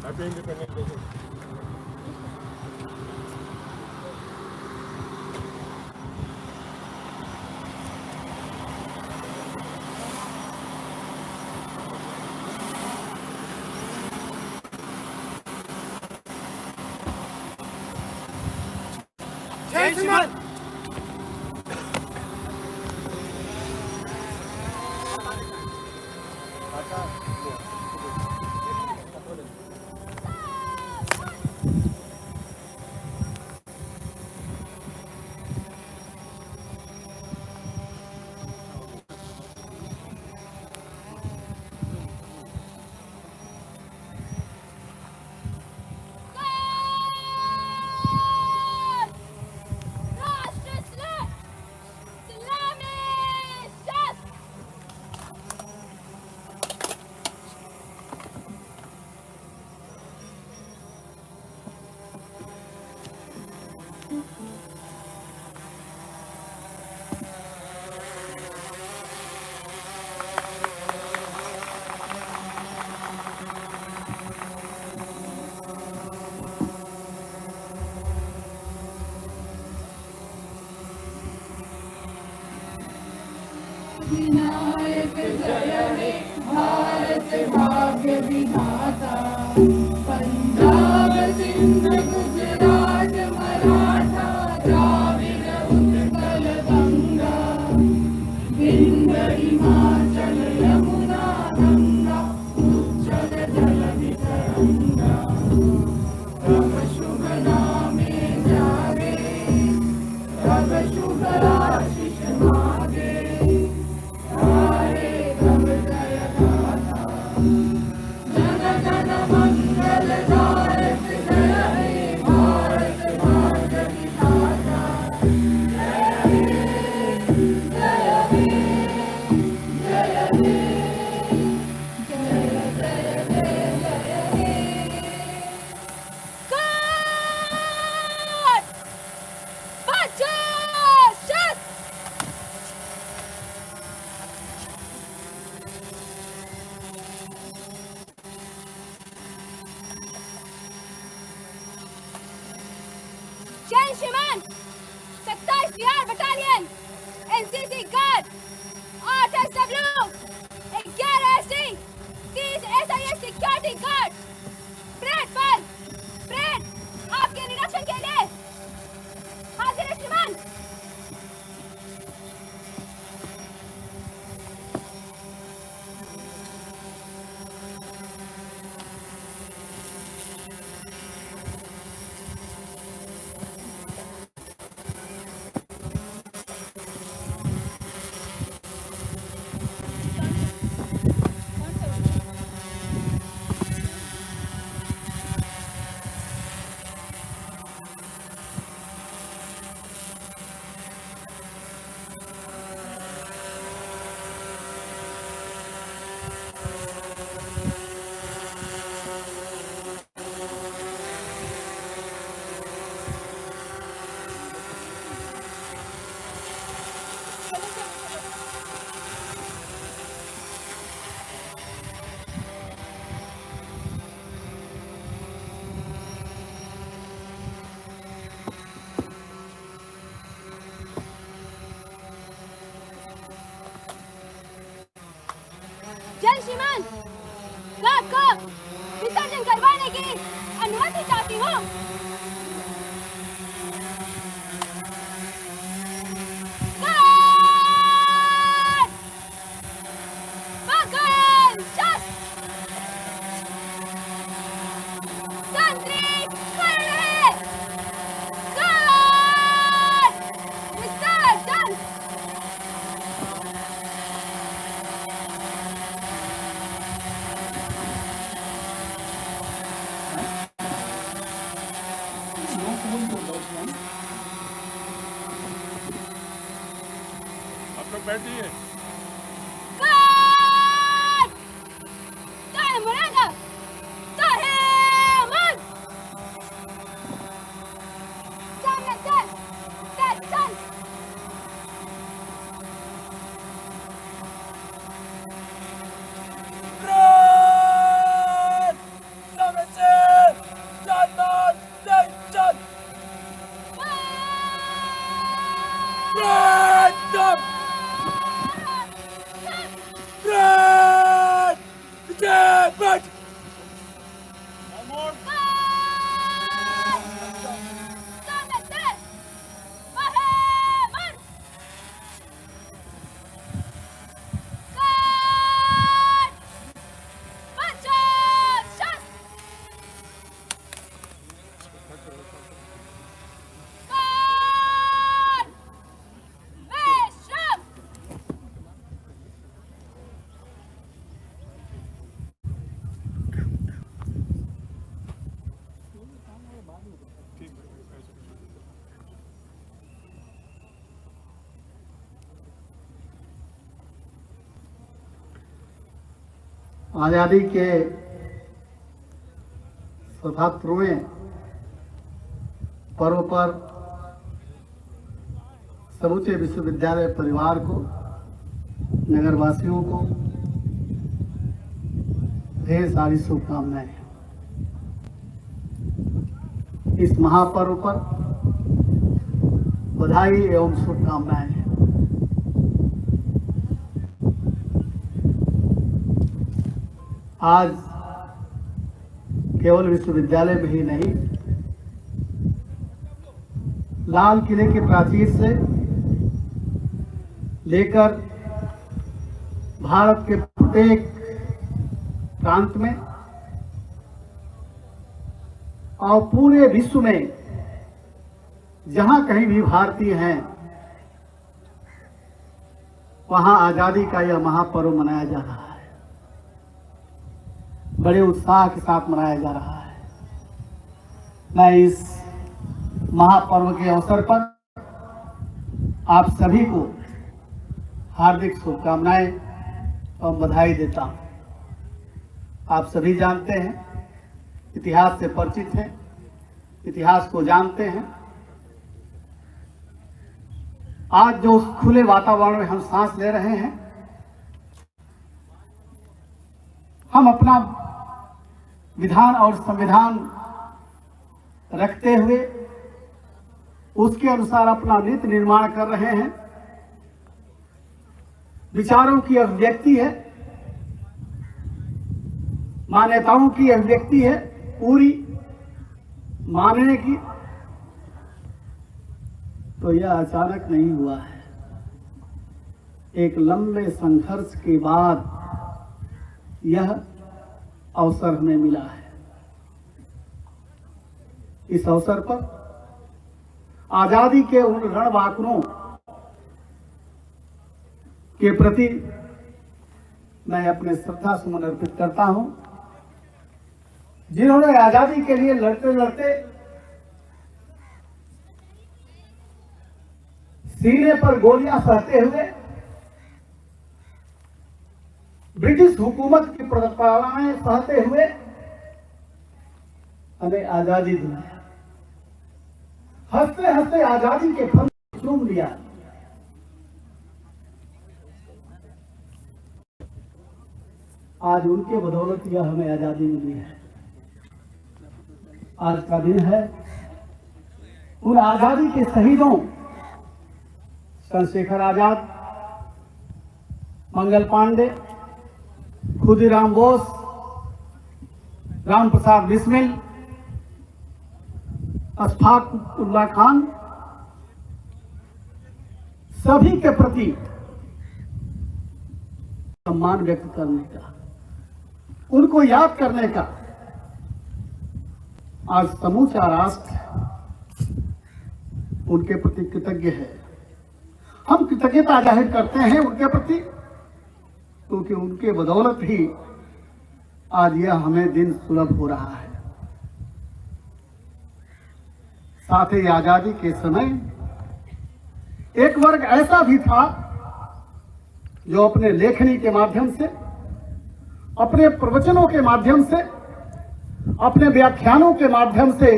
Happy Independence Day. Gentlemen! Vinayak जय हे भारत भाग्य विधाता पंजाब सिंध गुजरात मराठा द्राविड़ उत्कल गंगा विंध्य हिमाचल यमुना गंगा उच्चल जलधि तरंगा तब शुभ नामे जागे तब शुभ आशीष मागे जय श्रीमान 27 Bihar battalion NCC guard 8 SW 11 ST 30 SIS security guard parade आपके निरीक्षण के लिए हाजिर है श्रीमान। जय श्रीमान गार्ड को विसर्जन करवाने की अनुमति चाहती हूँ। लोग बैठिए। आज़ादी के 77वें पर्व पर समूचे विश्वविद्यालय परिवार को, नगरवासियों को ढेर सारी शुभकामनाएं। इस महापर्व पर बधाई एवं शुभकामनाएं। आज केवल विश्वविद्यालय में ही नहीं, लाल किले के प्राचीर से लेकर भारत के प्रत्येक प्रांत में और पूरे विश्व में जहां कहीं भी भारतीय हैं, वहां आजादी का यह महापर्व मनाया जा रहा है। बड़े उत्साह के साथ मनाया जा रहा है। मैं इस महापर्व के अवसर पर आप सभी को हार्दिक शुभकामनाएं और बधाई देता हूं। आप सभी जानते हैं, इतिहास से परिचित हैं, इतिहास को जानते हैं। आज जो खुले वातावरण में हम सांस ले रहे हैं, हम अपना विधान और संविधान रखते हुए उसके अनुसार अपना नीति निर्माण कर रहे हैं। विचारों की अभिव्यक्ति है, मान्यताओं की अभिव्यक्ति है, पूरी मानने की। तो यह अचानक नहीं हुआ है। एक लंबे संघर्ष के बाद यह अवसर हमें मिला है। इस अवसर पर आजादी के उन रणबांकुरों के प्रति मैं अपने श्रद्धा सुमन अर्पित करता हूं, जिन्होंने आजादी के लिए लड़ते लड़ते सीने पर गोलियां सहते हुए ब्रिटिश हुकूमत की प्रताड़नाएं सहते हुए हमें आजादी दिलाया। हंसते हंसते आजादी के फल चूम लिया। आज उनके बदौलत यह हमें आजादी मिली है। आज का दिन है उन आजादी के शहीदों, चंद्रशेखर आजाद, मंगल पांडे, खुदीराम बोस, राम प्रसाद बिस्मिल, अशफाक उल्लाह खान, सभी के प्रति सम्मान व्यक्त करने का, उनको याद करने का आज समूचा राष्ट्र उनके प्रति कृतज्ञ है। हम कृतज्ञता जाहिर करते हैं उनके प्रति, क्योंकि उनके बदौलत ही आज यह हमें दिन सुलभ हो रहा है। साथ ही आजादी के समय एक वर्ग ऐसा भी था जो अपने लेखनी के माध्यम से, अपने प्रवचनों के माध्यम से, अपने व्याख्यानों के माध्यम से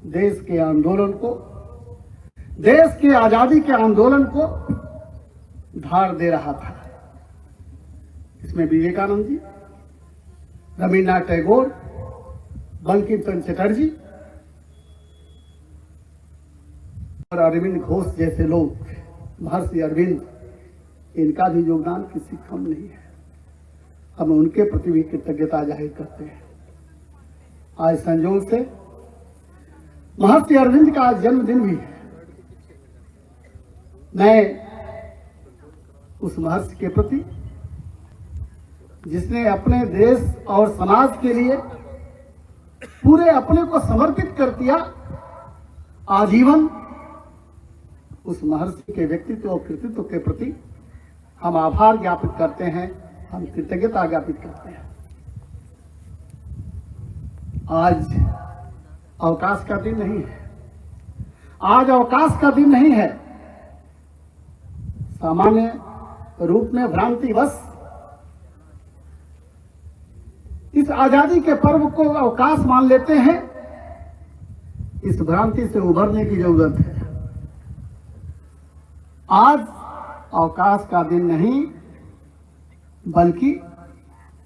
देश के आंदोलन को, देश के आजादी के आंदोलन को धार दे रहा था। इसमें विवेकानंद जी, रविन्द्रनाथ टैगोर, बंकिम चंद्र चटर्जी और अरविंद घोष जैसे लोग, महर्षि अरविंद, इनका भी योगदान किसी कम नहीं है। हम उनके प्रति भी कृतज्ञता जाहिर करते हैं। आज संयोग से महर्षि अरविंद का आज जन्मदिन भी है। मैं उस महर्षि के प्रति, जिसने अपने देश और समाज के लिए पूरे अपने को समर्पित कर दिया, आजीवन, उस महर्षि के व्यक्तित्व और कृतित्व के प्रति हम आभार ज्ञापित करते हैं, हम कृतज्ञता ज्ञापित करते हैं। आज अवकाश का दिन नहीं है, आज अवकाश का दिन नहीं है। सामान्य रूप में भ्रांतिवश इस आजादी के पर्व को अवकाश मान लेते हैं। इस भ्रांति से उभरने की जरूरत है। आज अवकाश का दिन नहीं, बल्कि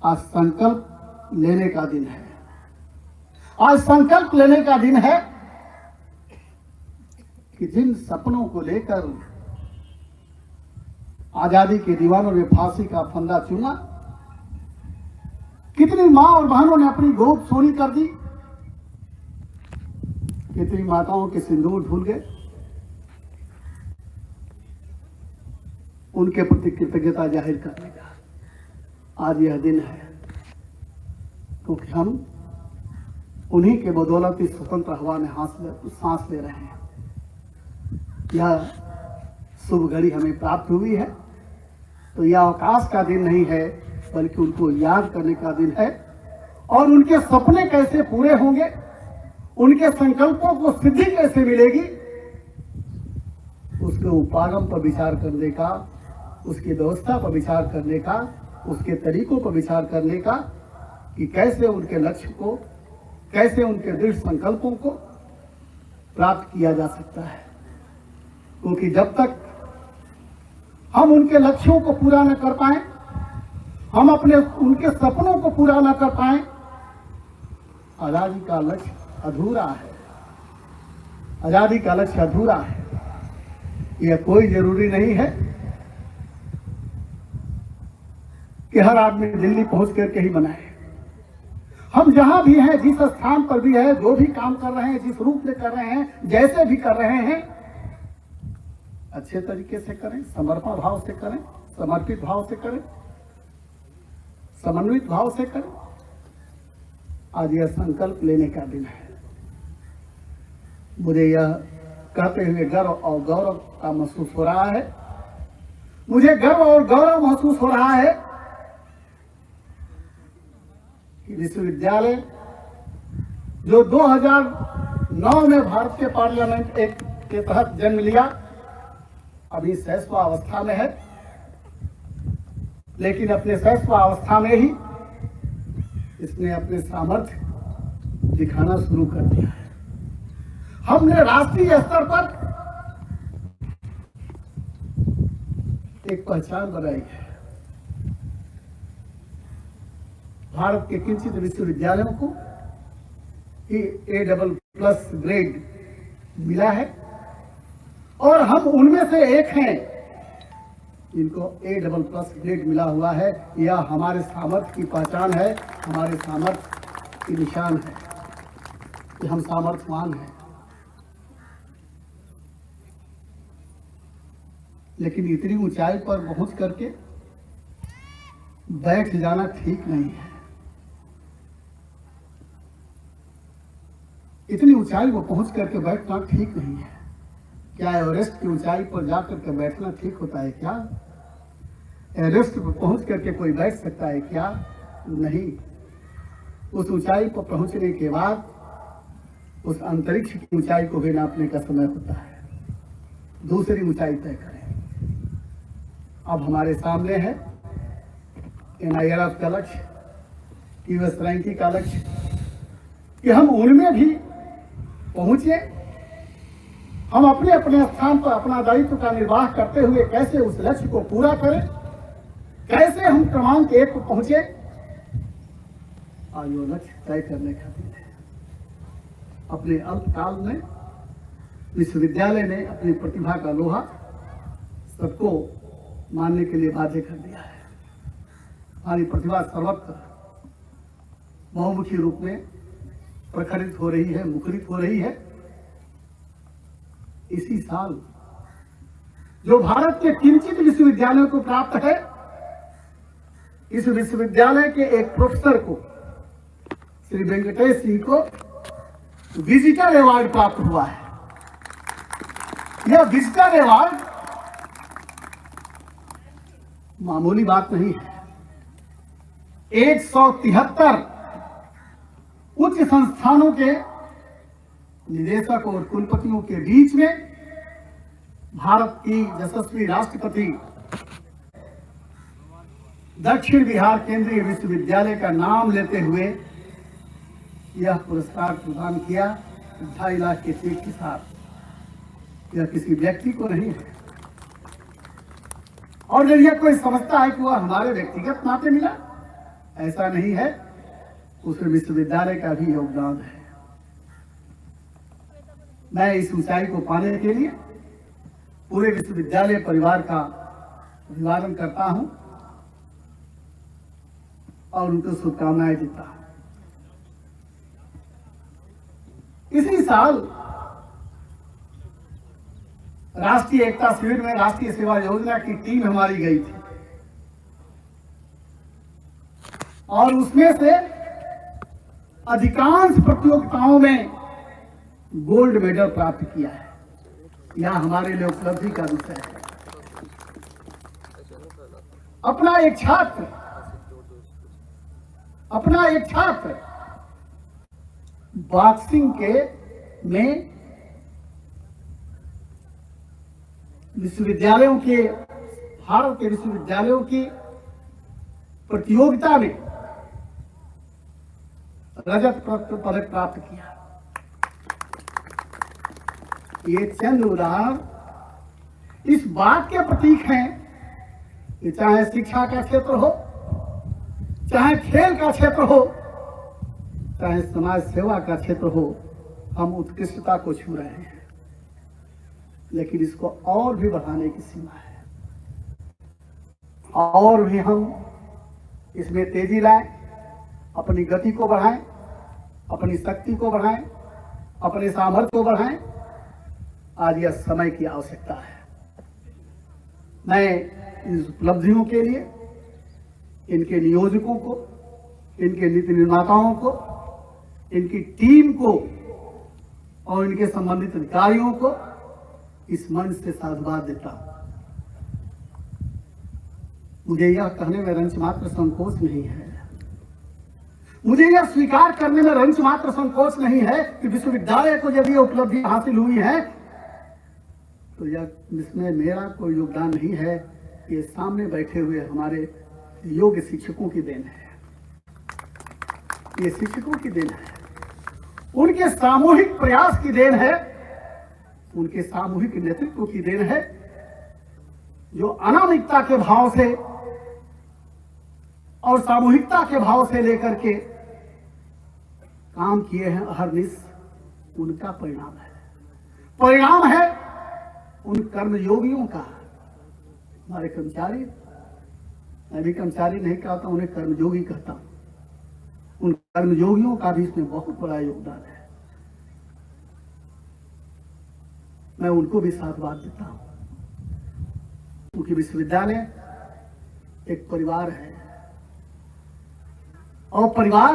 आज संकल्प लेने का दिन है। आज संकल्प लेने का दिन है कि जिन सपनों को लेकर आजादी के दीवानों ने फांसी का फंदा चुना, कितनी मां और बहनों ने अपनी गोद सोनी कर दी, कितनी माताओं के सिंदूर धुल गए, उनके प्रति कृतज्ञता जाहिर करने का आज यह दिन है। क्योंकि हम उन्हीं के बदौलत इस स्वतंत्र हवा में सांस ले रहे हैं। यह शुभ घड़ी हमें प्राप्त हुई है, तो यह अवकाश का दिन नहीं है, बल्कि उनको याद करने का दिन है। और उनके सपने कैसे पूरे होंगे, उनके संकल्पों को सिद्धि कैसे मिलेगी, उसके उपागम पर विचार करने का, उसकी व्यवस्था पर विचार करने का, उसके तरीकों पर विचार करने का, कि कैसे उनके लक्ष्य को, कैसे उनके दृढ़ संकल्पों को प्राप्त किया जा सकता है। क्योंकि जब तक हम उनके लक्ष्यों को पूरा न कर पाए, हम अपने उनके सपनों को पूरा न कर पाए, आजादी का लक्ष्य अधूरा है। आजादी का लक्ष्य अधूरा है। यह कोई जरूरी नहीं है कि हर आदमी दिल्ली पहुंच करके ही बनाए। हम जहां भी हैं, जिस स्थान पर भी है, जो भी काम कर रहे हैं, जिस रूप में कर रहे हैं, जैसे भी कर रहे हैं, अच्छे तरीके से करें, समर्पण भाव से करें, समर्पित भाव से करें, समन्वित भाव से करें। आज यह संकल्प लेने का दिन है। मुझे यह कहते हुए गर्व और गौरव का महसूस हो रहा है। मुझे गर्व और गौरव महसूस हो रहा है कि विश्वविद्यालय जो 2009 में भारत के पार्लियामेंट एक्ट के तहत जन्म लिया, अभी शैशवावस्था में है, लेकिन अपने शैशवावस्था में ही इसने अपने सामर्थ्य दिखाना शुरू कर दिया है। हमने राष्ट्रीय स्तर पर एक पहचान बनाई है। भारत के किंचित विश्वविद्यालयों को A++ ग्रेड मिला है, और हम उनमें से एक हैं जिनको A++ ग्रेड मिला हुआ है। यह हमारे सामर्थ्य की पहचान है, हमारे सामर्थ्य की निशान है कि हम सामर्थ्यवान हैं। लेकिन इतनी ऊंचाई पर पहुंच करके बैठ जाना ठीक नहीं है। इतनी ऊंचाई पर पहुंच करके बैठना ठीक नहीं है। क्या एवरेस्ट की ऊंचाई पर जाकर के बैठना ठीक होता है क्या? एवरेस्ट पर पहुंच करके कोई बैठ सकता है क्या? नहीं। उस ऊंचाई पर पहुंचने के बाद उस अंतरिक्ष की ऊंचाई को भी नापने का समय होता है। दूसरी ऊंचाई तय करें। अब हमारे सामने है NIRF का लक्ष्य, टीएस रैंकी का लक्ष्य, कि हम उनमें भी पहुंचे। हम अपने अपने स्थान पर अपना दायित्व का निर्वाह करते हुए कैसे उस लक्ष्य को पूरा करें, कैसे हम क्रमांक 1 पर पहुंचे, आज वो लक्ष्य तय करने खातिर है। अपने अल्पकाल में विश्वविद्यालय ने अपनी प्रतिभा का लोहा सबको मानने के लिए बाध्य कर दिया है। हमारी प्रतिभा सर्वत्र बहुमुखी रूप में प्रखरित हो रही है, मुखरित हो रही है। इसी साल जो भारत के किंचित विश्वविद्यालयों को प्राप्त है, इस विश्वविद्यालय के एक प्रोफेसर को, श्री वेंकटेश सिंह को विजिटर अवार्ड प्राप्त हुआ है। यह विजिटर अवार्ड मामूली बात नहीं है। 173 उच्च संस्थानों के निदेशक और कुलपतियों के बीच में भारत की यशस्वी राष्ट्रपति दक्षिण बिहार केंद्रीय विश्वविद्यालय का नाम लेते हुए यह पुरस्कार प्रदान किया 2.5 लाख के चेक के साथ। यह किसी व्यक्ति को नहीं है, और यदि यह कोई समझता है कि वह हमारे व्यक्तिगत नाते मिला, ऐसा नहीं है। उस विश्वविद्यालय का भी योगदान है। मैं इस ऊंचाई को पाने के लिए पूरे विश्वविद्यालय परिवार का अभिवादन करता हूं और उनको शुभकामनाएं देता हूं। इसी साल राष्ट्रीय एकता शिविर में राष्ट्रीय सेवा योजना की टीम हमारी गई थी, और उसमें से अधिकांश प्रतियोगिताओं में गोल्ड मेडल प्राप्त किया है। यह हमारे लिए उपलब्धि का विषय है। अपना एक छात्र बॉक्सिंग के में विश्वविद्यालयों के, भारत के विश्वविद्यालयों की प्रतियोगिता में रजत पदक प्राप्त किया। ये चंद उदाहरण इस बात के प्रतीक हैं कि चाहे शिक्षा का क्षेत्र हो, चाहे खेल का क्षेत्र हो, चाहे समाज सेवा का क्षेत्र हो, हम उत्कृष्टता को छू रहे हैं। लेकिन इसको और भी बढ़ाने की सीमा है, और भी हम इसमें तेजी लाएं, अपनी गति को बढ़ाएं, अपनी शक्ति को बढ़ाएं, अपने सामर्थ्य को बढ़ाएं। आज यह समय की आवश्यकता है। मैं इन उपलब्धियों के लिए इनके नियोजकों को, इनके नीति निर्माताओं को, इनकी टीम को और इनके संबंधित अधिकारियों को इस मंच से साधुवाद देता हूं। मुझे यह कहने में रंच मात्र संकोच नहीं है, मुझे यह स्वीकार करने में रंच मात्र संकोच नहीं है कि विश्वविद्यालय को यदि उपलब्धि हासिल हुई है तो यह इसमें मेरा कोई योगदान नहीं है। ये सामने बैठे हुए हमारे योग्य शिक्षकों की देन है। ये शिक्षकों की देन है, उनके सामूहिक प्रयास की देन है, उनके सामूहिक नेतृत्व की देन है, जो अनामिकता के भाव से और सामूहिकता के भाव से लेकर के काम किए हैं अहरनिश। उनका परिणाम है, परिणाम है उन कर्मयोगियों का। हमारे कर्मचारी, मैं भी कर्मचारी नहीं कहता, उन्हें कर्मयोगी कहता हूं। उन कर्मयोगियों का भी इसमें बहुत बड़ा योगदान है। मैं उनको भी साधुवाद देता हूं, क्योंकि विश्वविद्यालय एक परिवार है, और परिवार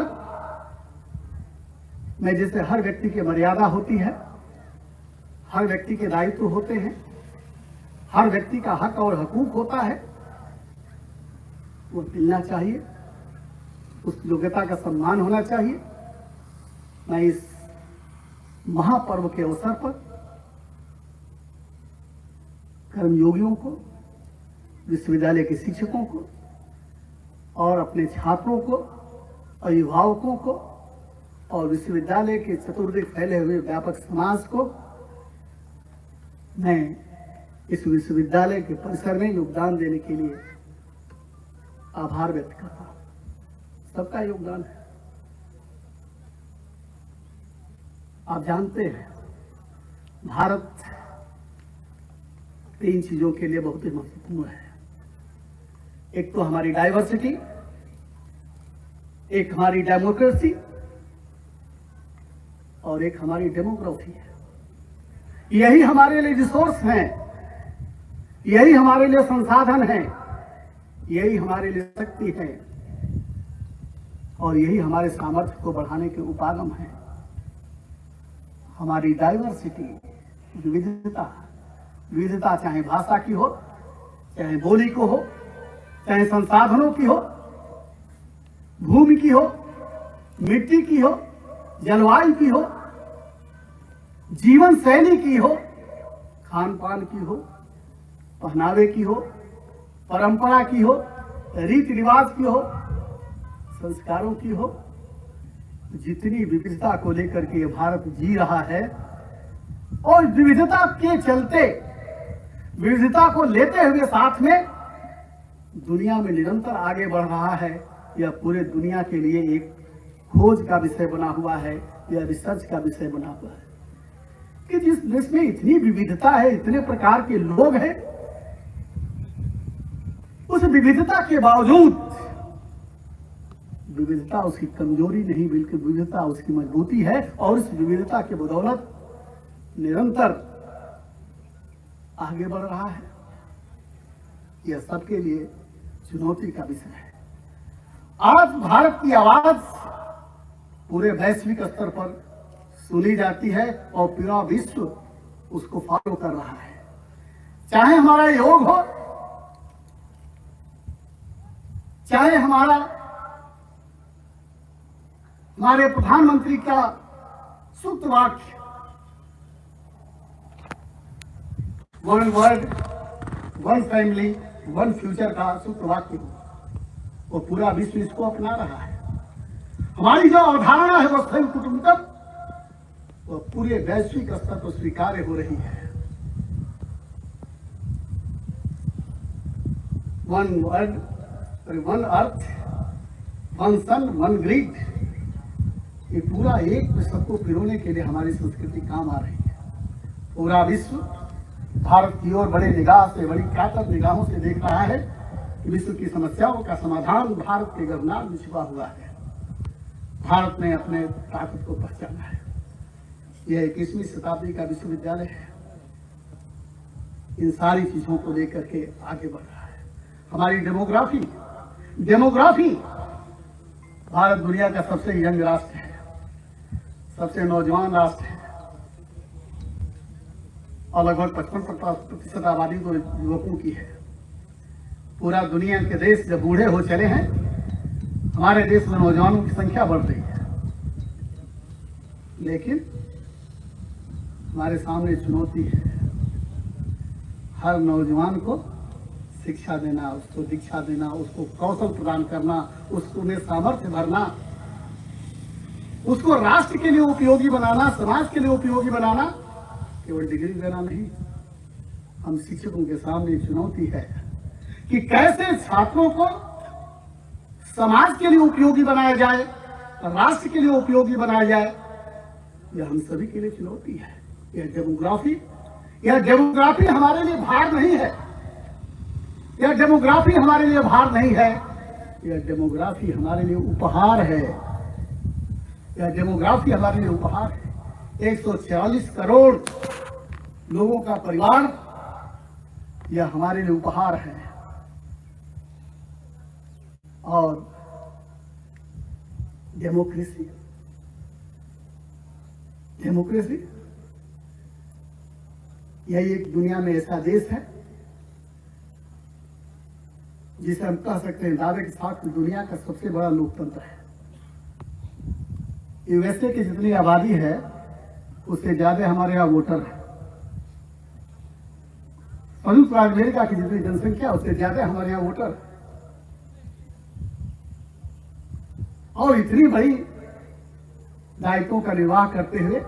में जैसे हर व्यक्ति की मर्यादा होती है, हर व्यक्ति के दायित्व होते हैं, हर व्यक्ति का हक और हकूक होता है, वो मिलना चाहिए, उस योग्यता का सम्मान होना चाहिए। मैं इस महापर्व के अवसर पर कर्मयोगियों को, विश्वविद्यालय के शिक्षकों को और अपने छात्रों को, अभिभावकों को और विश्वविद्यालय के चतुर्दिक फैले हुए व्यापक समाज को मैं इस विश्वविद्यालय के परिसर में योगदान देने के लिए आभार व्यक्त करता हूं। सबका योगदान है। आप जानते हैं भारत 3 चीजों के लिए बहुत ही महत्वपूर्ण है। एक तो हमारी डाइवर्सिटी, एक हमारी डेमोक्रेसी और एक हमारी डेमोग्राफी है। यही हमारे लिए रिसोर्स हैं, यही हमारे लिए संसाधन हैं, यही हमारे लिए शक्ति है और यही हमारे सामर्थ्य को बढ़ाने के उपागम हैं। हमारी डाइवर्सिटी, विविधता चाहे भाषा की हो, चाहे बोली को हो, चाहे संसाधनों की हो, भूमि की हो, मिट्टी की हो, जलवायु की हो, जीवन शैली की हो, खान पान की हो, पहनावे की हो, परंपरा की हो, रीति रिवाज की हो, संस्कारों की हो, जितनी विविधता को लेकर के ये भारत जी रहा है और विविधता के चलते, विविधता को लेते हुए साथ में दुनिया में निरंतर आगे बढ़ रहा है, यह पूरे दुनिया के लिए एक खोज का विषय बना हुआ है, यह रिसर्च का विषय बना हुआ है कि जिस देश में इतनी विविधता है, इतने प्रकार के लोग हैं, उस विविधता के बावजूद विविधता उसकी कमजोरी नहीं बल्कि विविधता उसकी मजबूती है और इस विविधता के बदौलत निरंतर आगे बढ़ रहा है। यह सबके लिए चुनौती का विषय है। आज भारत की आवाज पूरे वैश्विक स्तर पर सुनी जाती है और पूरा विश्व उसको फॉलो कर रहा है। चाहे हमारा योग हो, चाहे हमारे प्रधानमंत्री का सूक्त वाक्य one world one family one future का सूत्र वाक्य वो पूरा विश्व इसको अपना रहा है। हमारी जो अवधारणा है वो संयुक्त कुटुंबकम वो पूरे वैश्विक स्तर पर स्वीकार्य हो रही है। One world, one earth, one sun, one grid, ये पूरा एक सबको पिरोने के लिए हमारी संस्कृति काम आ रही है। पूरा विश्व भारत की ओर बड़े निगाह से, बड़ी कातर निगाहों से देख रहा है कि विश्व की समस्याओं का समाधान भारत के गर्भनाल में छिपा हुआ है। भारत ने अपने ताकत को पहचाना है। यह 21वीं शताब्दी का विश्वविद्यालय है। इन सारी चीजों को लेकर के आगे बढ़ रहा है। हमारी डेमोग्राफी भारत दुनिया का सबसे यंग राष्ट्र है, सबसे नौजवान राष्ट्र है और लगभग 55% आबादी तो युवकों की है। पूरा दुनिया के देश जब बूढ़े हो चले हैं, हमारे देश में नौजवानों की संख्या बढ़ रही है। लेकिन हमारे सामने चुनौती है हर नौजवान को शिक्षा देना, उसको दीक्षा देना, उसको कौशल प्रदान करना, उसको में सामर्थ्य भरना, उसको राष्ट्र के लिए उपयोगी बनाना, समाज के लिए उपयोगी बनाना। केवल डिग्री देना नहीं, हम शिक्षकों के सामने चुनौती है कि कैसे छात्रों को समाज के लिए उपयोगी बनाया जाए, राष्ट्र के लिए उपयोगी बनाया जाए। यह हम सभी के लिए चुनौती है। यह डेमोग्राफी हमारे लिए भार नहीं है। यह डेमोग्राफी हमारे लिए भार नहीं है। यह डेमोग्राफी हमारे लिए उपहार है। यह डेमोग्राफी हमारे लिए उपहार है। 146 करोड़ लोगों का परिवार, यह हमारे लिए उपहार है। और डेमोक्रेसी यह एक दुनिया में ऐसा देश है जिसे हम कह सकते हैं दावे के साथ दुनिया का सबसे बड़ा लोकतंत्र है। यूएसए की जितनी आबादी है उससे ज्यादा हमारे यहाँ वोटर है। संयुक्त राज्य अमेरिका की जितनी जनसंख्या उससे ज्यादा हमारे यहाँ वोटर, और इतनी बड़ी दायित्वों का निर्वाह करते हुए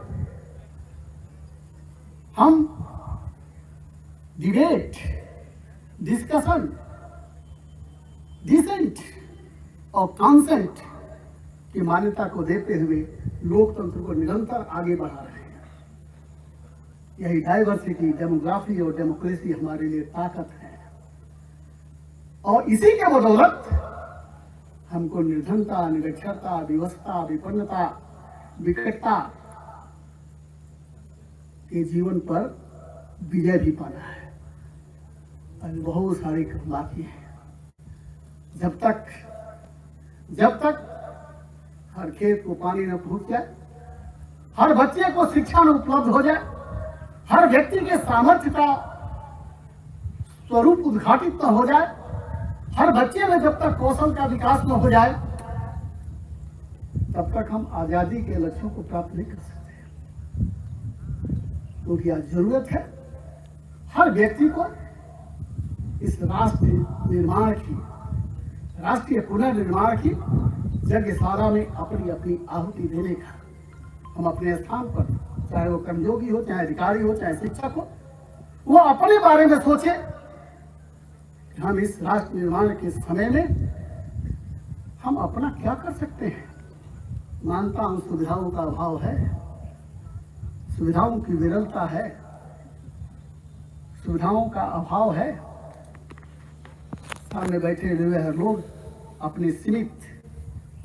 हम डिबेट, डिस्कशन, डिसेंट और कॉन्सेंट की मान्यता को देते हुए लोकतंत्र को निरंतर आगे बढ़ा रहे हैं। यही डाइवर्सिटी, डेमोग्राफी और डेमोक्रेसी हमारे लिए ताकत है, और इसी के बदौलत हमको निर्धनता, निरक्षरता, विवशता, विपन्नता, विकटता के जीवन पर विजय भी पाना है। और बहुत सारी काम बाकी है। जब तक हर खेत को पानी न पहुंच जाए, हर बच्चे को शिक्षा न उपलब्ध हो जाए, हर व्यक्ति के सामर्थ्य का स्वरूप उद्घाटित न हो जाए, हर बच्चे में जब तक कौशल का विकास न हो जाए, तब तक हम आजादी के लक्ष्यों को प्राप्त नहीं कर सकते। क्योंकि आज जरूरत है हर व्यक्ति को इस राष्ट्र निर्माण की, राष्ट्रीय पुनर्निर्माण की यज्ञशाला में अपनी अपनी आहुति देने का। हम अपने स्थान पर, चाहे वो कर्मयोगी हो, चाहे अधिकारी हो, चाहे शिक्षक हो, वो अपने बारे में सोचे कि हम इस राष्ट्र निर्माण के समय में हम अपना क्या कर सकते हैं। मानता हूं सुविधाओं का अभाव है, सुविधाओं की विरलता है, सुविधाओं का अभाव है। सामने बैठे हुए हर लोग अपने सीमित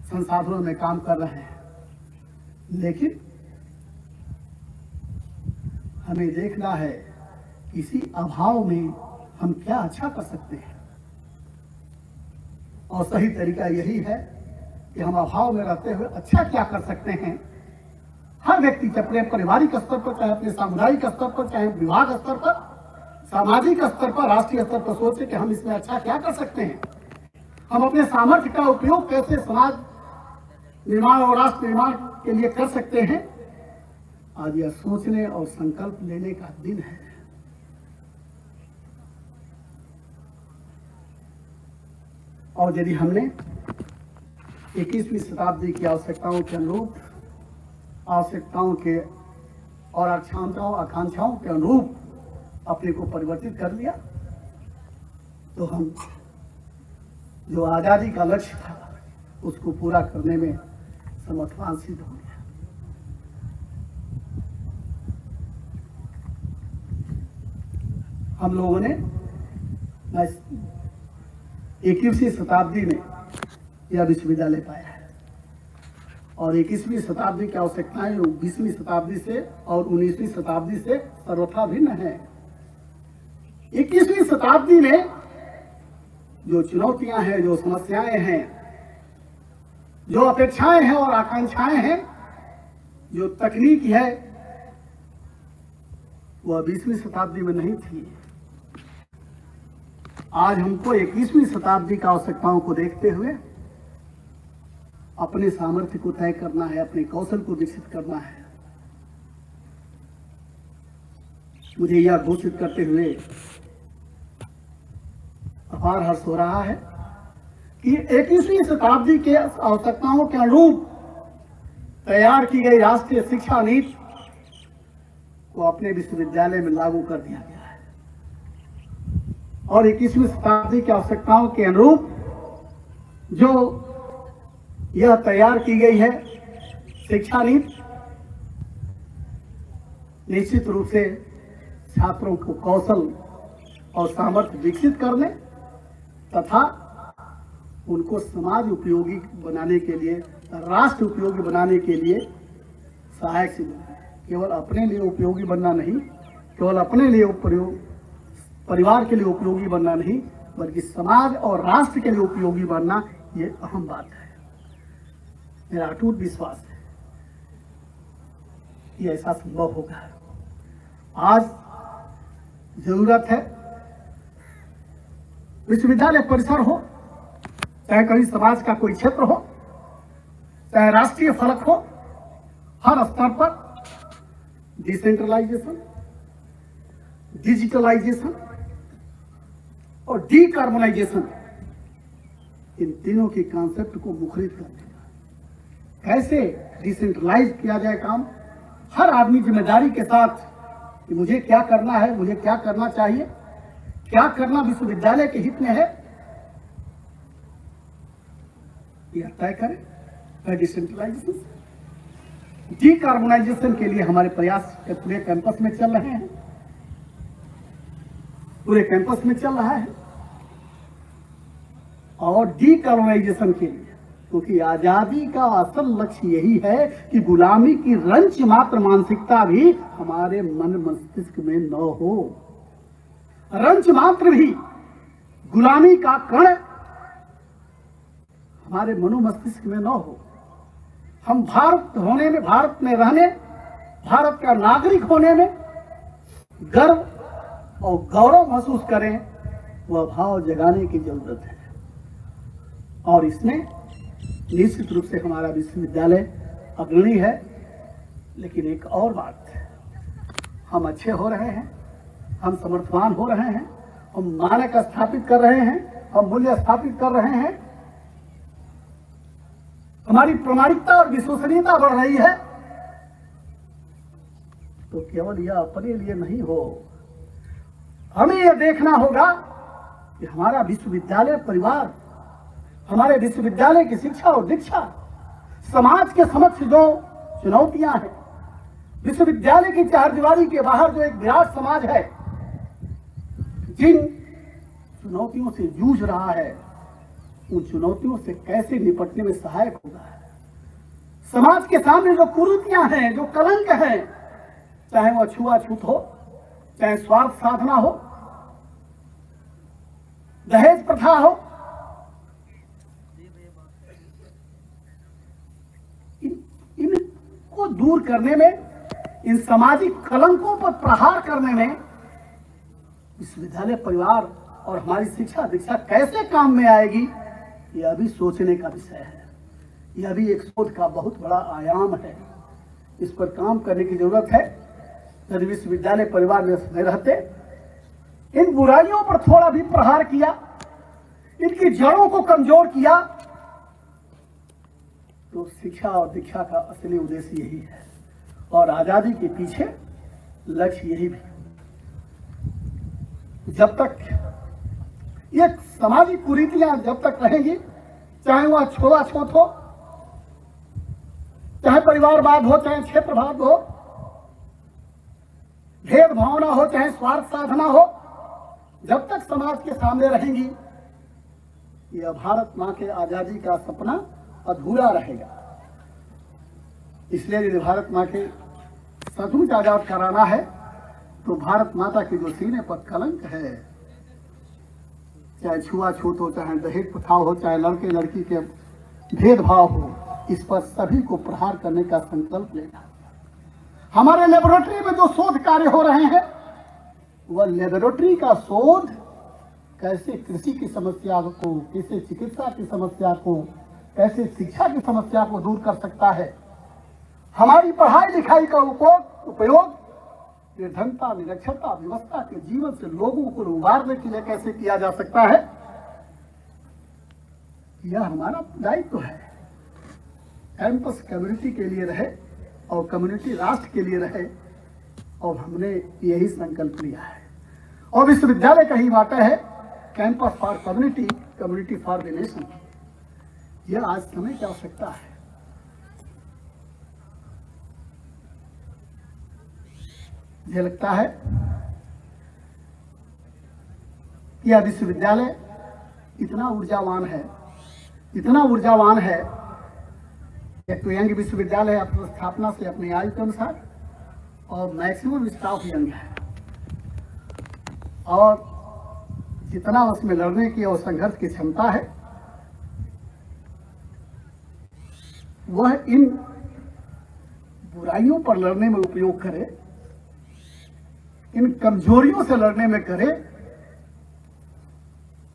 संसाधनों में काम कर रहे हैं, लेकिन हमें देखना है इसी अभाव में हम क्या अच्छा कर सकते हैं। और सही तरीका यही है कि हम अभाव में रहते हुए अच्छा क्या कर सकते हैं। हर व्यक्ति अपने पारिवारिक स्तर पर, चाहे अपने सामुदायिक स्तर पर, चाहे विभाग स्तर पर, सामाजिक स्तर पर, राष्ट्रीय स्तर पर सोचे कि हम इसमें अच्छा क्या कर सकते हैं। हम अपने सामर्थ्य का उपयोग कैसे समाज निर्माण और राष्ट्र निर्माण के लिए कर सकते हैं। आज यह सोचने और संकल्प लेने का दिन है। और यदि हमने 21वीं शताब्दी की आवश्यकताओं के अनुरूप, आवश्यकताओं के और आकांक्षाओं के अनुरूप अपने को परिवर्तित कर लिया, तो हम जो आजादी का लक्ष्य था उसको पूरा करने में समर्थवान सिद्ध हो गया। हम लोगों ने 21वीं शताब्दी में यह विश्वविद्यालय पाया है, और 21वीं शताब्दी की आवश्यकताएं 20वीं शताब्दी से और 19वीं शताब्दी से सर्वथा भिन्न है। 21वीं शताब्दी में जो चुनौतियां हैं, जो समस्याएं हैं, जो अपेक्षाएं हैं और आकांक्षाएं हैं, जो तकनीक है, वह 20वीं शताब्दी में नहीं थी। आज हमको 21वीं शताब्दी की आवश्यकताओं को देखते हुए अपने सामर्थ्य को तय करना है, अपने कौशल को विकसित करना है। मुझे यह घोषित करते हुए अपार हर्ष हो रहा है कि 21वीं शताब्दी के आवश्यकताओं के अनुरूप तैयार की गई राष्ट्रीय शिक्षा नीति को अपने विश्वविद्यालय में लागू कर दिया गया है, और 21वीं शताब्दी की आवश्यकताओं के अनुरूप जो यह तैयार की गई है शिक्षा नीति, निश्चित रूप से छात्रों को कौशल और सामर्थ्य विकसित करने तथा उनको समाज उपयोगी बनाने के लिए, राष्ट्र उपयोगी बनाने के लिए सहायक सिद्ध है। केवल अपने लिए उपयोगी बनना नहीं, केवल अपने लिए परिवार के लिए उपयोगी बनना नहीं, बल्कि समाज और राष्ट्र के लिए उपयोगी बनना, ये अहम बात है। मेरा अटूट विश्वास है कि ऐसा संभव होगा। आज जरूरत है विश्वविद्यालय परिसर हो, चाहे कहीं समाज का कोई क्षेत्र हो, चाहे राष्ट्रीय फलक हो, हर स्तर पर डिसेंट्रलाइजेशन, डिजिटलाइजेशन, और डीकार्बोनाइजेशन, इन तीनों के कॉन्सेप्ट को मुखरित करने का, कैसे डिसेंट्रलाइज किया जाए काम, हर आदमी जिम्मेदारी के साथ कि मुझे क्या करना है, मुझे क्या करना चाहिए, क्या करना विश्वविद्यालय के हित में है, यह तय करें। डिसेंट्रलाइजेशन, डीकार्बोनाइजेशन के लिए हमारे प्रयास पूरे कैंपस में चल रहे हैं, पूरे कैंपस में चल रहा है। और डीकार्बोनाइजेशन के लिए, क्योंकि आजादी का असल लक्ष्य यही है कि गुलामी की रंच मात्र मानसिकता भी हमारे मन मस्तिष्क में न हो, रंच मात्र भी गुलामी का कण हमारे मनो मस्तिष्क में न हो। हम भारत होने में, भारत में रहने, भारत का नागरिक होने में गर्व और गौरव महसूस करें, वह भाव जगाने की जरूरत है। और इसमें निश्चित रूप से हमारा विश्वविद्यालय अग्रणी है। लेकिन एक और बात, हम अच्छे हो रहे हैं, हम समर्थवान हो रहे हैं, हम मानक स्थापित कर रहे हैं, हम मूल्य स्थापित कर रहे हैं, हमारी प्रामाणिकता और विश्वसनीयता बढ़ रही है, तो केवल यह अपने लिए नहीं हो, हमें यह देखना होगा कि हमारा विश्वविद्यालय परिवार, हमारे विश्वविद्यालय की शिक्षा और दीक्षा, समाज के समक्ष जो चुनौतियां हैं, विश्वविद्यालय की चारदीवारी के बाहर जो एक विराट समाज है, जिन चुनौतियों से जूझ रहा है, उन चुनौतियों से कैसे निपटने में सहायक होगा। समाज के सामने जो कुरीतियां हैं, जो कलंक हैं, चाहे वह छुआछूत हो, चाहे स्वार्थ साधना हो, दहेज प्रथा हो, इनको दूर करने में, इन सामाजिक कलंकों पर प्रहार करने में विश्वविद्यालय परिवार और हमारी शिक्षा दीक्षा कैसे काम में आएगी, यह भी सोचने का विषय है। यह भी एक शोध का बहुत बड़ा आयाम है। इस पर काम करने की जरूरत है। यदि विश्वविद्यालय परिवार में रहते, इन बुराइयों पर थोड़ा भी प्रहार किया, इनकी जड़ों को कमजोर किया, तो शिक्षा और दीक्षा का असली उद्देश्य यही है और आजादी के पीछे लक्ष्य यही भी। जब तक ये सामाजिक कुरीतियां जब तक रहेंगी, चाहे वह छुआछूत हो, चाहे परिवारवाद हो, चाहे क्षेत्रवाद हो, भेदभावना हो, चाहे स्वार्थ साधना हो, जब तक समाज के सामने रहेंगी, यह भारत मां के आजादी का सपना अधूरा रहेगा। इसलिए यदि भारत मां के सचमुच आजाद कराना है, तो भारत माता के जो सीने पर कलंक है, चाहे छुआछूत हो, चाहे दहेज प्रथा हो, चाहे लड़के लड़की के भेदभाव हो, इस पर सभी को प्रहार करने का संकल्प लेना। हमारे लेबोरेटरी में जो शोध कार्य हो रहे हैं, वह लेबोरेटरी का शोध कैसे कृषि की समस्या को, कैसे चिकित्सा की समस्या को, कैसे शिक्षा की समस्या को दूर कर सकता है। हमारी पढ़ाई लिखाई का उपयोग निर्धनता, निरक्षरता, व्यवस्था के जीवन से लोगों को उबारने के लिए कैसे किया जा सकता है, यह हमारा दायित्व है। कैंपस कम्युनिटी के लिए रहे और कम्युनिटी राष्ट्र के लिए रहे, और हमने यही संकल्प लिया है। और विश्वविद्यालय का ही वाटा है campus for community, community for the nation. यह आज समय की आवश्यकता है। मुझे लगता है यह विश्वविद्यालय इतना ऊर्जावान है, इतना ऊर्जावान है। एक तो यंग विश्वविद्यालय अपनी स्थापना से अपनी आयु के अनुसार, और मैक्सिमम स्टाफ यंग है, और जितना उसमें लड़ने की और संघर्ष की क्षमता है, वह इन बुराइयों पर लड़ने में उपयोग करे, इन कमजोरियों से लड़ने में करे,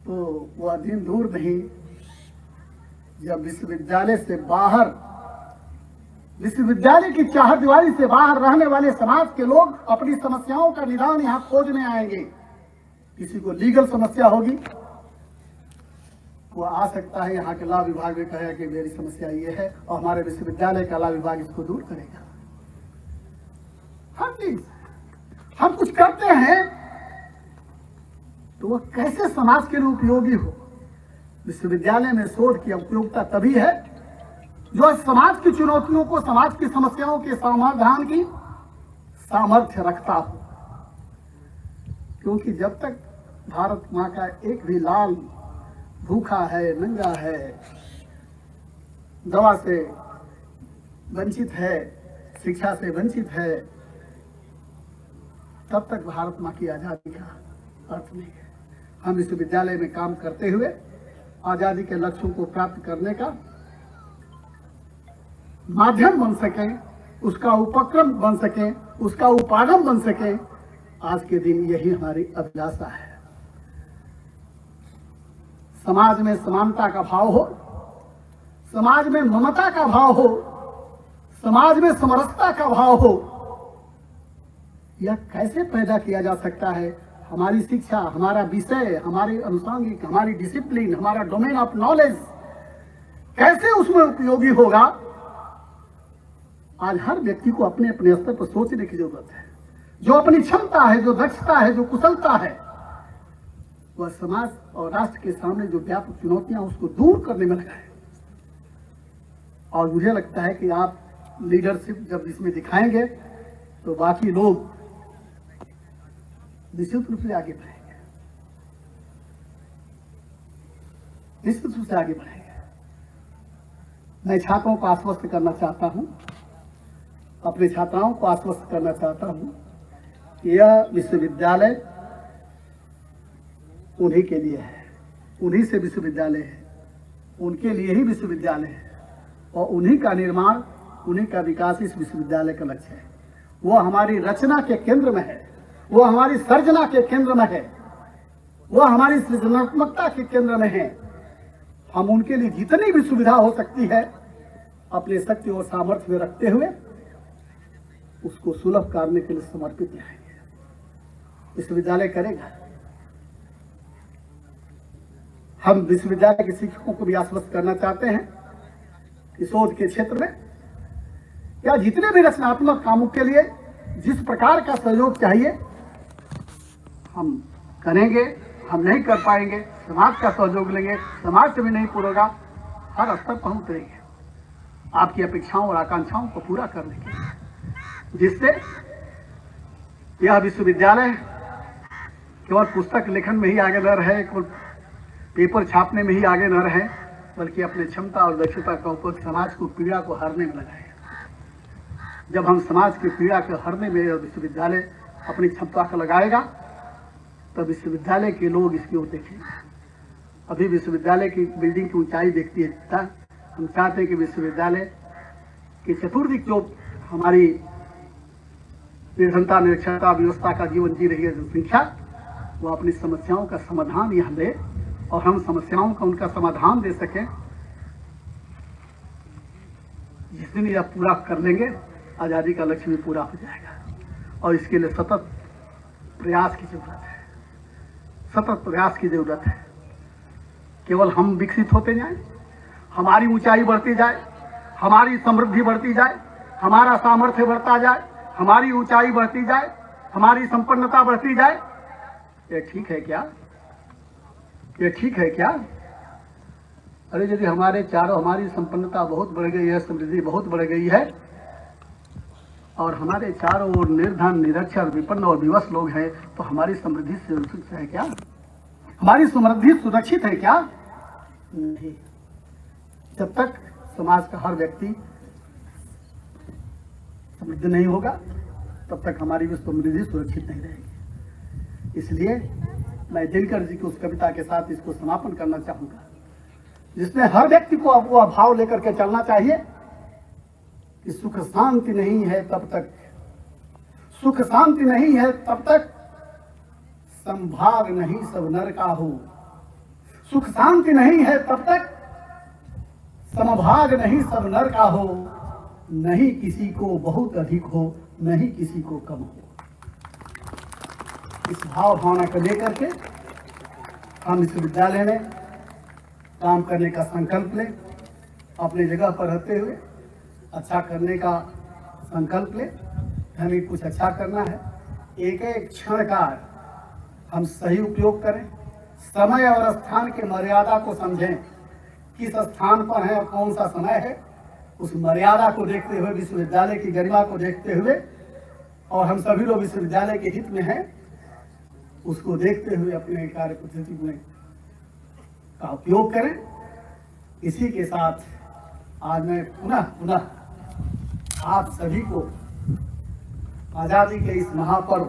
तो वह दिन दूर नहीं जब विश्वविद्यालय से बाहर, विश्वविद्यालय की चारदीवारी से बाहर रहने वाले समाज के लोग अपनी समस्याओं का निदान यहाँ खोजने आएंगे। किसी को लीगल समस्या होगी, वो आ सकता है यहाँ के लॉ विभाग में, कहेगा कि मेरी समस्या ये है, और हमारे विश्वविद्यालय का लॉ विभाग इसको दूर करेगा। हर चीज हम कुछ करते हैं तो वह कैसे समाज के लिए उपयोगी हो। विश्वविद्यालय में शोध की उपयोगिता तभी है जो समाज की चुनौतियों को, समाज की समस्याओं के समाधान की सामर्थ्य रखता हो। क्योंकि जब तक भारत माँ का एक भी लाल भूखा है, नंगा है, दवा से वंचित है, शिक्षा से वंचित है, तब तक भारत माँ की आजादी का अर्थ नहीं है। हम विश्वविद्यालय में काम करते हुए आजादी के लक्ष्यों को प्राप्त करने का माध्यम बन सके, उसका उपक्रम बन सके, उसका उपागम बन सके, आज के दिन यही हमारी अभिलाषा है। समाज में समानता का भाव हो, समाज में ममता का भाव हो, समाज में समरसता का भाव हो, यह कैसे पैदा किया जा सकता है? हमारी शिक्षा, हमारा विषय, हमारी अनुषंगिक, हमारी डिसिप्लिन, हमारा डोमेन ऑफ नॉलेज कैसे उसमें उपयोगी होगा? आज हर व्यक्ति को अपने अपने स्तर पर सोचने की जरूरत है। जो अपनी क्षमता है, जो दक्षता है, जो कुशलता है, वह समाज और राष्ट्र के सामने जो व्यापक चुनौतियां उसको दूर करने में लगा है। और मुझे लगता है कि आप लीडरशिप जब इसमें दिखाएंगे तो बाकी लोग निश्चित रूप से आगे बढ़ेंगे, निश्चित रूप से आगे बढ़ेंगे। मैं छात्रों को आश्वस्त करना चाहता हूं, अपने छात्राओं को आश्वस्त करना चाहता हूं कि यह विश्वविद्यालय उन्हीं के लिए है, उन्हीं से विश्वविद्यालय है, उनके लिए ही विश्वविद्यालय है, और उन्हीं का निर्माण, उन्हीं का विकास इस विश्वविद्यालय का लक्ष्य है। वो हमारी रचना के केंद्र में है, वो हमारी सर्जना के केंद्र में है, वो हमारी सृजनात्मकता के केंद्र में है। हम उनके लिए जितनी भी सुविधा हो सकती है अपने शक्ति और सामर्थ्य में रखते हुए उसको सुलभ करने के लिए समर्पित रहेंगे। विश्वविद्यालय करेगा। हम विश्वविद्यालय के शिक्षकों को भी आश्वस्त करना चाहते हैं कि शोध के क्षेत्र में या जितने भी रचनात्मक कामों के लिए जिस प्रकार का सहयोग चाहिए हम करेंगे। हम नहीं कर पाएंगे, समाज का सहयोग लेंगे, समाज से भी नहीं पूरा होगा, हर स्तर पर उतरेंगे आपकी अपेक्षाओं और आकांक्षाओं को पूरा करने के लिए, जिससे यह विश्वविद्यालय केवल पुस्तक लेखन में ही आगे न रहे, केवल पेपर छापने में ही आगे न रहे, बल्कि अपने क्षमता और दक्षता का उपयोग समाज को पीड़ा को हरने में लगाए। जब हम समाज की पीड़ा को हरने में विश्वविद्यालय अपनी क्षमता को लगाएगा तब विश्वविद्यालय के लोग इसकी ओर देखेंगे। अभी विश्वविद्यालय की बिल्डिंग की ऊंचाई देखती है, हम चाहते हैं कि विश्वविद्यालय की चतुर्दिक जो हमारी निर्धनता, निरक्षरता, व्यवस्था का जीवन जी रही है जनसंख्या, वो अपनी समस्याओं का समाधान यहाँ दे और हम समस्याओं का उनका समाधान दे सकें। जिस दिन यह पूरा कर लेंगे आज़ादी का लक्ष्य भी पूरा हो जाएगा। और इसके लिए सतत प्रयास की जरूरत है, सतत प्रयास की जरूरत है। केवल हम विकसित होते जाएं, हमारी ऊंचाई बढ़ती जाए, हमारी समृद्धि बढ़ती जाए, हमारा सामर्थ्य बढ़ता जाए, हमारी ऊंचाई बढ़ती जाए, हमारी संपन्नता बढ़ती जाए, ये ठीक है क्या? ये ठीक है क्या? अरे यदि हमारे चारों हमारी संपन्नता बहुत बढ़ गई है, समृद्धि बहुत बढ़ गई है और हमारे चारों ओर निर्धन, निरक्षर, विपन्न और विवश लोग हैं, तो हमारी समृद्धि सुरक्षित है क्या? हमारी समृद्धि सुरक्षित है क्या? नहीं। जब तक समाज का हर व्यक्ति समृद्ध नहीं होगा तब तक हमारी भी समृद्धि सुरक्षित नहीं रहेगी। इसलिए मैं दिनकर जी की उस कविता के साथ इसको समापन करना चाहूंगा, जिसमें हर व्यक्ति को वो भाव लेकर के चलना चाहिए कि सुख शांति नहीं है तब तक, सुख शांति नहीं है तब तक संभाग नहीं सब नर का हो। सुख शांति नहीं है तब तक समभाग नहीं सब नर का हो। नहीं किसी को बहुत अधिक हो, नहीं किसी को कम हो। इस भाव भावना को लेकर के हम इस विद्यालय में काम करने का संकल्प लें, अपनी जगह पर रहते हुए अच्छा करने का संकल्प लें। हमें कुछ अच्छा करना है, एक एक क्षण का हम सही उपयोग करें, समय और स्थान की मर्यादा को समझें, किस स्थान पर है और कौन सा समय है, उस मर्यादा को देखते हुए, विश्वविद्यालय की गरिमा को देखते हुए, और हम सभी लोग विश्वविद्यालय के हित में हैं, उसको देखते हुए अपने कार्य पद्धति में का उपयोग करें। इसी के साथ आज मैं पुनः आप सभी को आजादी के इस महापर्व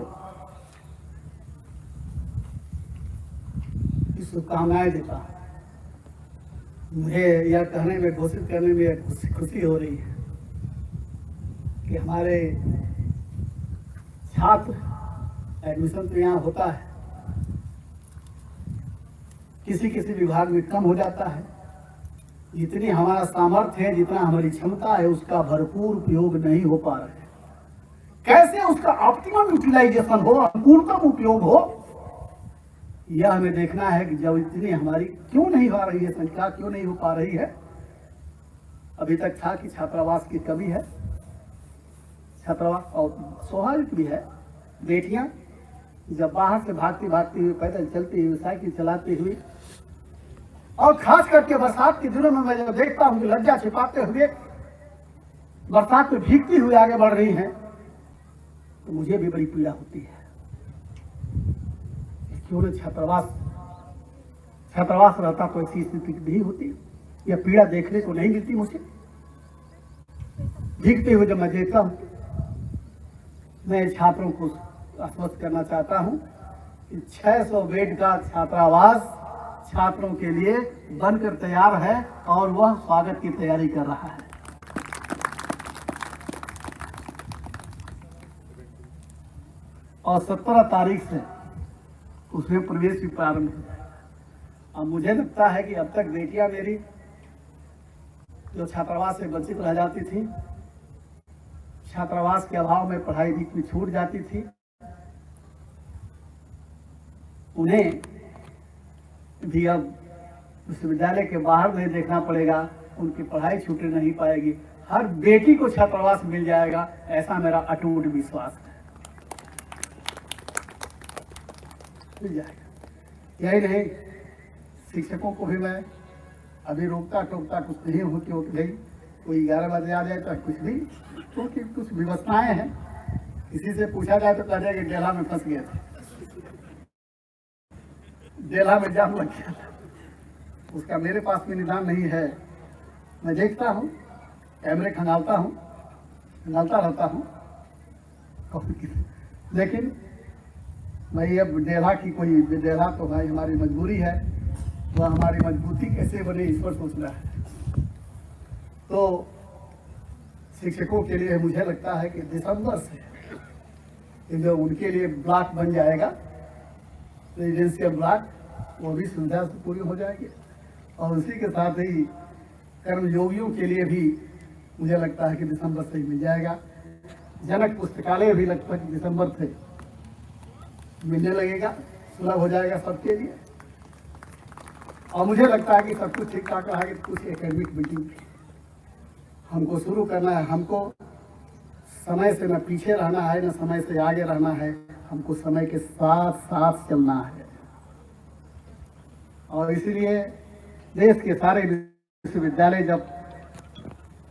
की शुभकामनाएं देता हूं। मुझे यह कहने में, घोषित करने में खुशी हो रही है कि हमारे छात्र, एडमिशन तो यहाँ होता है, किसी किसी विभाग में कम हो जाता है, जितनी हमारा सामर्थ्य है, जितना हमारी क्षमता है, उसका भरपूर उपयोग नहीं हो पा रहा है। कैसे उसका ऑप्टिमम यूटिलाइजेशन हो, पूर्णतम उपयोग हो, यह हमें देखना है कि जब इतनी हमारी क्यों नहीं हो रही है, संख्या क्यों नहीं हो पा रही है। अभी तक था कि छात्रावास की कमी है, छात्रावास, और स्वाभाविक भी है, बेटियां जब बाहर से भागती भागती हुई, पैदल चलती हुई, साइकिल चलाती हुई, और खास करके बरसात के दिनों में मैं जब देखता हूँ कि लज्जा छिपाते हुए बरसात में भीगती हुई आगे बढ़ रही हैं, तो मुझे भी बड़ी पीड़ा होती है। क्यों न छात्रावास रहता तो ऐसी स्थिति नहीं होती, यह पीड़ा देखने को नहीं मिलती मुझे। भीगते हुए जब मैं देखता हूँ, मैं छात्रों को आश्वस्त करना चाहता हूं कि 600 बेड का छात्रावास छात्रों के लिए बनकर तैयार है और वह स्वागत की तैयारी कर रहा है। और 17 तारीख से उसमें प्रवेश भी प्रारंभ हो जाएगा। अब मुझे लगता है कि अब तक बेटियां मेरी जो छात्रावास से वंचित रह जाती थी, छात्रावास के अभाव में पढ़ाई बीच में छूट जाती थी, उन्हें भी अब विश्वविद्यालय के बाहर नहीं देखना पड़ेगा, उनकी पढ़ाई छूट नहीं पाएगी, हर बेटी को छात्रावास मिल जाएगा, ऐसा मेरा अटूट विश्वास है। मिल जाएगा। यही नहीं, शिक्षकों को भी मैं अभी रोकता टोकता कुछ नहीं हूँ कि भाई कोई 11 बजे आ जाए तो कुछ भी, क्योंकि कुछ व्यवस्थाएं हैं। किसी से पूछा जाए तो कह जाए कि डेला में फंस गए थे, डेला में जाम लग गया था, उसका मेरे पास में निदान नहीं है। मैं देखता हूँ, कैमरे खंगालता रहता हूँ, लेकिन भाई अब डेला की कोई, डेला तो भाई हमारी मजबूरी है, वह हमारी मजबूती कैसे बने इस पर सोचना है। तो शिक्षकों के लिए मुझे लगता है कि दिसंबर से जो उनके लिए ब्लॉक बन जाएगा, रेजिडेंशियल ब्लॉक, वो भी सुविधा से पूरी हो जाएगी। और उसी के साथ ही कर्मयोगियों के लिए भी मुझे लगता है कि दिसंबर से ही मिल जाएगा। जनक पुस्तकालय भी लगभग दिसंबर से मिलने लगेगा, सुलभ हो जाएगा सबके लिए। और मुझे लगता है कि सब कुछ ठीक ठाक रहा है। कुछ एकेडमिक मीटिंग हमको शुरू करना है, हमको समय से न पीछे रहना है, न समय से आगे रहना है, हमको समय के साथ साथ चलना है। और इसीलिए देश के सारे विश्वविद्यालय जब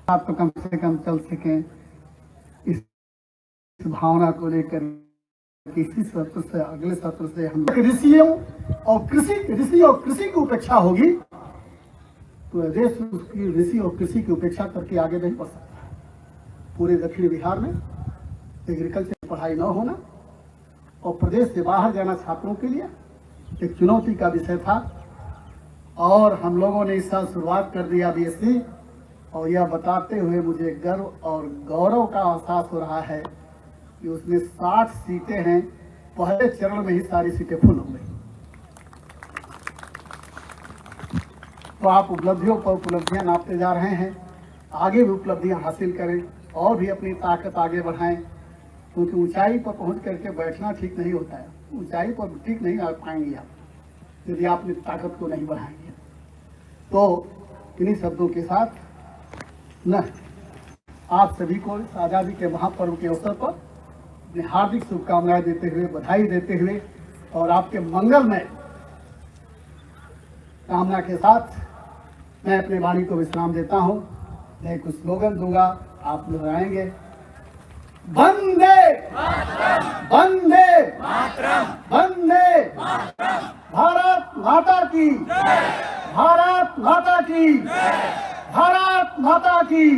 आप तो कम से कम चल सकें, इस भावना को लेकर इसी सत्र से, अगले सत्र से हम ऋषि और कृषि की उपेक्षा होगी तो देश उसकी ऋषि और कृषि की उपेक्षा करके आगे नहीं बढ़ सकता। पूरे दक्षिण बिहार में एग्रीकल्चर पढ़ाई न होना और प्रदेश से बाहर जाना छात्रों के लिए एक चुनौती का विषय था। और हम लोगों ने इस साल शुरुआत कर दिया बीएससी, और यह बताते हुए मुझे गर्व और गौरव का एहसास हो रहा है कि उसमें 60 सीटें हैं। पहले चरण में ही सारी सीटें फुल हो गई। तो आप उपलब्धियों पर उपलब्धियां नापते जा रहे हैं, आगे भी उपलब्धियां हासिल करें और भी अपनी ताकत आगे बढ़ाएं। क्योंकि ऊंचाई पर पहुंच करके बैठना ठीक नहीं होता है। ऊंचाई पर ठीक नहीं आ पाएंगे आप यदि आप अपनी ताकत को नहीं बढ़ाएंगे। तो इन्हीं शब्दों के साथ न आप सभी को इस आज़ादी के महापर्व के अवसर पर अपनी हार्दिक शुभकामनाएं देते हुए, बधाई देते हुए और आपके मंगलमय कामना के साथ मैं अपने वाणी को विश्राम देता हूं। मैं कुछ स्लोगन दूंगा, आप लोग आएंगे। वंदे वंदे वंदे भारत माता की, भारत माता की, भारत माता की।